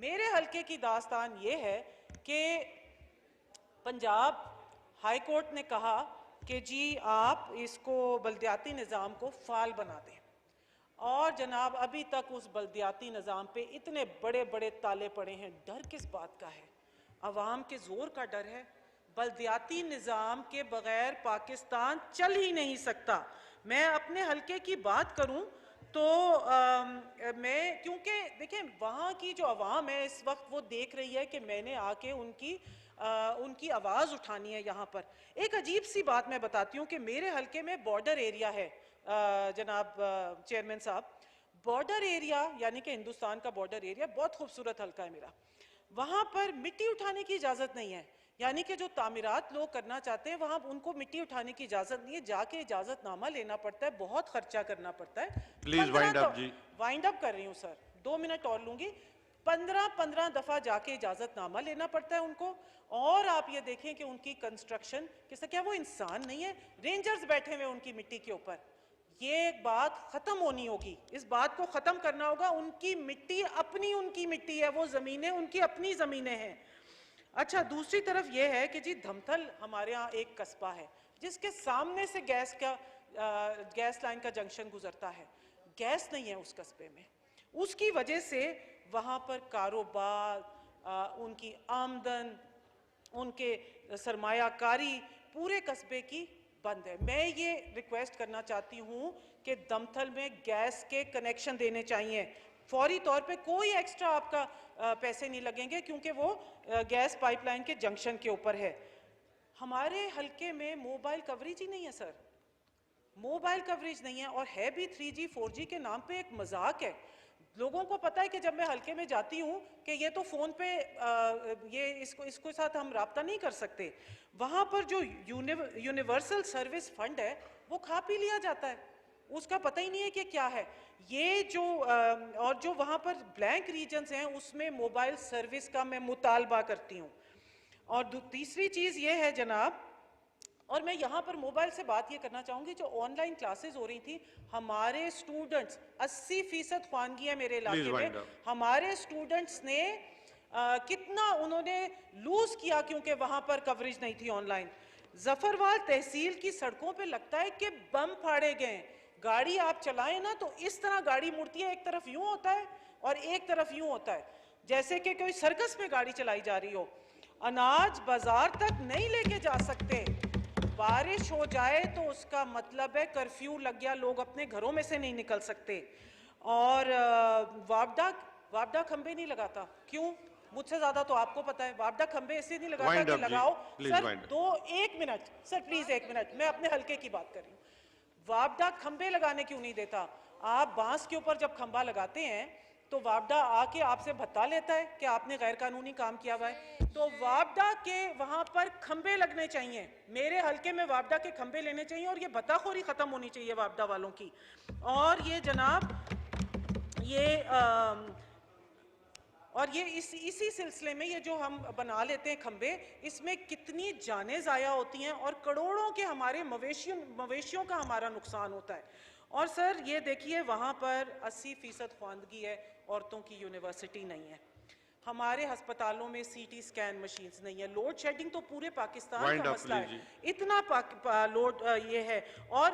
मेरे हल्के की दास्तान ये है कि पंजाब हाई कोर्ट ने कहा कि जी आप इसको बल्दियाती निज़ाम को फाल बना दें, और जनाब अभी तक उस बल्दियाती निज़ाम पे इतने बड़े बड़े ताले पड़े हैं। डर किस बात का है? अवाम के जोर का डर है। बल्दियाती निज़ाम के बगैर पाकिस्तान चल ही नहीं सकता। मैं अपने हल्के की बात करूं तो मैं, क्योंकि देखें वहाँ की जो अवाम है इस वक्त वो देख रही है कि मैंने आके उनकी आवाज़ उठानी है यहाँ पर। एक अजीब सी बात मैं बताती हूँ कि मेरे हल्के में बॉर्डर एरिया है जनाब चेयरमैन साहब। बॉर्डर एरिया यानी कि हिंदुस्तान का बॉर्डर एरिया बहुत खूबसूरत हल्का है मेरा। वहाँ पर मिट्टी उठाने की इजाज़त नहीं है, यानी कि जो तामीरात लोग करना चाहते हैं वहाँ उनको मिट्टी उठाने की इजाज़त नहीं है। जाके इजाज़तनामा लेना पड़ता है, बहुत खर्चा करना पड़ता है। प्लीज वाइंड अप जी। वाइंड अप कर रही हूँ सर, 2 मिनट और लूंगी। 15 दफ़ा जाके इजाज़तनामा लेना पड़ता है उनको। और आप ये देखें कि उनकी कंस्ट्रक्शन किस, क्या वो इंसान नहीं है? रेंजर्स बैठे हुए उनकी मिट्टी के ऊपर। ये एक बात खत्म होनी होगी, इस बात को खत्म करना होगा। उनकी मिट्टी अपनी उनकी मिट्टी है, वो जमीनें उनकी अपनी जमीनें हैं। अच्छा, दूसरी तरफ यह है कि जी धमथल हमारे यहाँ एक कस्बा है जिसके सामने से गैस लाइन का जंक्शन गुजरता है। गैस नहीं है उस कस्बे में, उसकी वजह से वहाँ पर कारोबार, उनकी आमदन, उनके सरमायाकारी पूरे कस्बे की बंद है। मैं ये रिक्वेस्ट करना चाहती हूँ कि दमथल में गैस के कनेक्शन देने चाहिए फौरी तौर पे। कोई एक्स्ट्रा आपका पैसे नहीं लगेंगे क्योंकि वो गैस पाइपलाइन के जंक्शन के ऊपर है। हमारे हल्के में मोबाइल कवरेज ही नहीं है सर, मोबाइल कवरेज नहीं है। और है भी 3G 4G के नाम पे एक मजाक है। लोगों को पता है कि जब मैं हल्के में जाती हूँ कि ये तो फ़ोन पे ये इसको साथ हम राब्ता नहीं कर सकते। वहाँ पर जो यूनिवर्सल सर्विस फंड है वो खा पी लिया जाता है, उसका पता ही नहीं है कि क्या है ये जो और जो वहाँ पर ब्लैंक रीजन्स हैं उसमें मोबाइल सर्विस का मैं मुतालबा करती हूँ। और तीसरी चीज़ ये है जनाब, और मैं यहाँ पर मोबाइल से बात ये करना चाहूँगी, जो ऑनलाइन क्लासेस हो रही थी, हमारे स्टूडेंट्स 80% ख्वानगी है मेरे इलाके में। हमारे स्टूडेंट्स ने कितना उन्होंने लूज किया क्योंकि वहाँ पर कवरेज नहीं थी ऑनलाइन। जफरवाल तहसील की सड़कों पे लगता है कि बम फाड़े गए। गाड़ी आप चलाएं ना तो इस तरह गाड़ी मुड़ती है, एक तरफ यूं होता है और एक तरफ यूं होता है, जैसे कि कोई सर्कस में गाड़ी चलाई जा रही हो। अनाज बाजार तक नहीं लेके जा सकते। बारिश हो जाए तो उसका मतलब है कर्फ्यू लग गया, लोग अपने घरों में से नहीं निकल सकते। और वापडा खंबे नहीं लगाता, क्यों? मुझसे ज्यादा तो आपको पता है। वापडा खंबे इसलिए नहीं लगाता कि लगाओ sir, 1 minute sir, please 1 minute, मैं अपने हल्के की बात कर रही हूँ। वापडा खंबे लगाने क्यों नहीं देता? आप बांस के ऊपर जब खंबा लगाते हैं तो वापडा आके आपसे भत्ता लेता है कि आपने गैर कानूनी काम किया हुआ है। तो वापडा के वहां पर खंबे लगने चाहिए, मेरे हल्के में वापडा के खंबे लेने चाहिए और ये भत्ताखोरी खत्म होनी चाहिए वापडा वालों की। और ये जनाब ये इसी सिलसिले में ये जो हम बना लेते हैं खंबे, इसमें कितनी जानें ज़ाया होती हैं और करोड़ों के हमारे मवेशियों का हमारा नुकसान होता है। और सर ये देखिए वहाँ पर 80% ख्वानगी है, औरतों की यूनिवर्सिटी नहीं है, हमारे अस्पतालों में CT स्कैन मशीन्स नहीं है। लोड शेडिंग तो पूरे पाकिस्तान का मसला है, इतना लोड ये है। और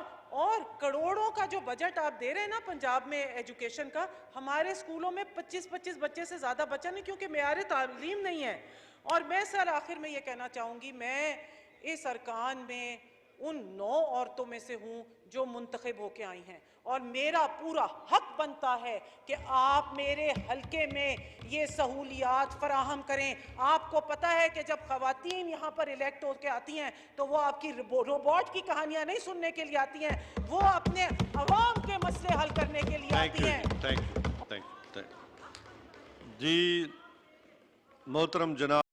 करोड़ों का जो बजट आप दे रहे हैं ना पंजाब में एजुकेशन का, हमारे स्कूलों में 25-25 बच्चे से ज़्यादा बच्चा नहीं, क्योंकि मेयार तालीम नहीं है। और मैं सर आखिर में ये कहना चाहूँगी, मैं इस अरकान में उन 9 औरतों में से हूँ जो मुंतखब होके आई हैं, और मेरा पूरा हक बनता है कि आप मेरे हल्के में ये सहूलियात फराहम करें। आपको पता है कि जब खवातीन यहाँ पर इलेक्ट होकर आती हैं तो वो आपकी रोबोट की कहानियां नहीं सुनने के लिए आती हैं, वो अपने अवाम के मसले हल करने के लिए आती हैं। थैंक यू जी मोहतरम जनाब।